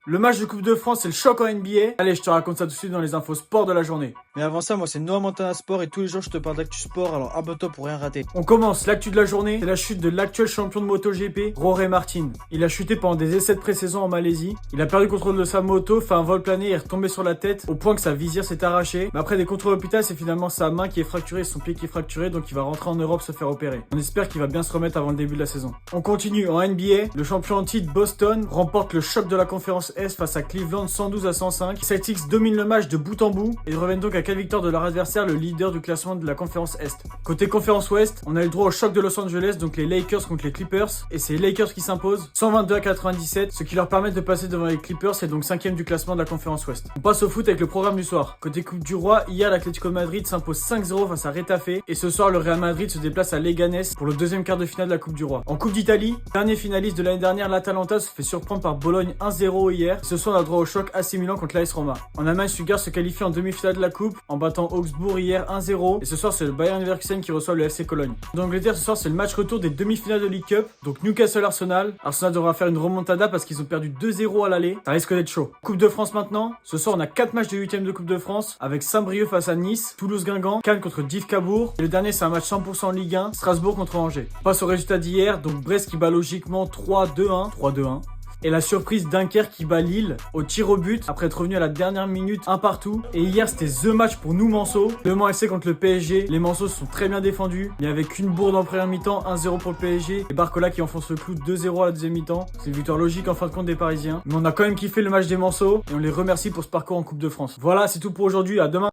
Le match de Coupe de France, c'est le choc en NBA. Allez, je te raconte ça tout de suite dans les infos sport de la journée. Mais avant ça, moi c'est Noah Montana Sport et tous les jours je te parle d'actu sport, alors abonne-toi pour rien rater. On commence, l'actu de la journée, c'est la chute de l'actuel champion de MotoGP, Jorge Martin. Il a chuté pendant des essais de pré-saison en Malaisie. Il a perdu le contrôle de sa moto, fait un vol plané et est retombé sur la tête au point que sa visière s'est arrachée. Mais après des contrôles à l'hôpital, c'est finalement sa main qui est fracturée et son pied qui est fracturé, donc il va rentrer en Europe se faire opérer. On espère qu'il va bien se remettre avant le début de la saison. On continue en NBA, le champion en titre Boston remporte le choc de la conférence Est face à Cleveland 112-105. Les Celtics dominent le match de bout en bout et reviennent donc à 4 victoires de leur adversaire, le leader du classement de la conférence Est. Côté conférence Ouest, on a eu le droit au choc de Los Angeles, donc les Lakers contre les Clippers, et c'est les Lakers qui s'imposent 122-97, ce qui leur permet de passer devant les Clippers et donc 5ème du classement de la conférence Ouest. On passe au foot avec le programme du soir. Côté Coupe du Roi, hier l'Atlético de Madrid s'impose 5-0 face à Retafe et ce soir le Real Madrid se déplace à Leganés pour le deuxième quart de finale de la Coupe du Roi. En Coupe d'Italie, dernier finaliste de l'année dernière, l'Atalanta se fait surprendre par Bologne 1-0 hier. Ce soir on a droit au choc AC Milan contre l'AS Roma. En Allemagne, Stuttgart se qualifie en demi-finale de la Coupe en battant Augsbourg hier 1-0 et ce soir c'est le Bayern Leverkusen qui reçoit le FC Cologne. En Angleterre ce soir c'est le match retour des demi-finales de League Cup, donc Newcastle Arsenal. Arsenal devra faire une remontada parce qu'ils ont perdu 2-0 à l'aller, ça risque d'être chaud. Coupe de France maintenant, ce soir on a 4 matchs de 8ème de Coupe de France avec Saint-Brieuc face à Nice, Toulouse-Guingamp, Cannes contre Div Cabourg et le dernier c'est un match 100% Ligue 1, Strasbourg contre Angers. On passe au résultat d'hier, donc Brest qui bat logiquement 3-2-1. Et la surprise Dunkerque qui bat Lille au tir au but après être revenu à la dernière minute un partout. Et hier c'était the match pour nous Manceau. Le Mans FC contre le PSG. Les Manceaux se sont très bien défendus. Il n'y avait qu'une bourde en première mi-temps, 1-0 pour le PSG. Et Barcola qui enfonce le clou 2-0 à la deuxième mi-temps. C'est une victoire logique en fin de compte des Parisiens. Mais on a quand même kiffé le match des Manceaux et on les remercie pour ce parcours en Coupe de France. Voilà, c'est tout pour aujourd'hui. À demain.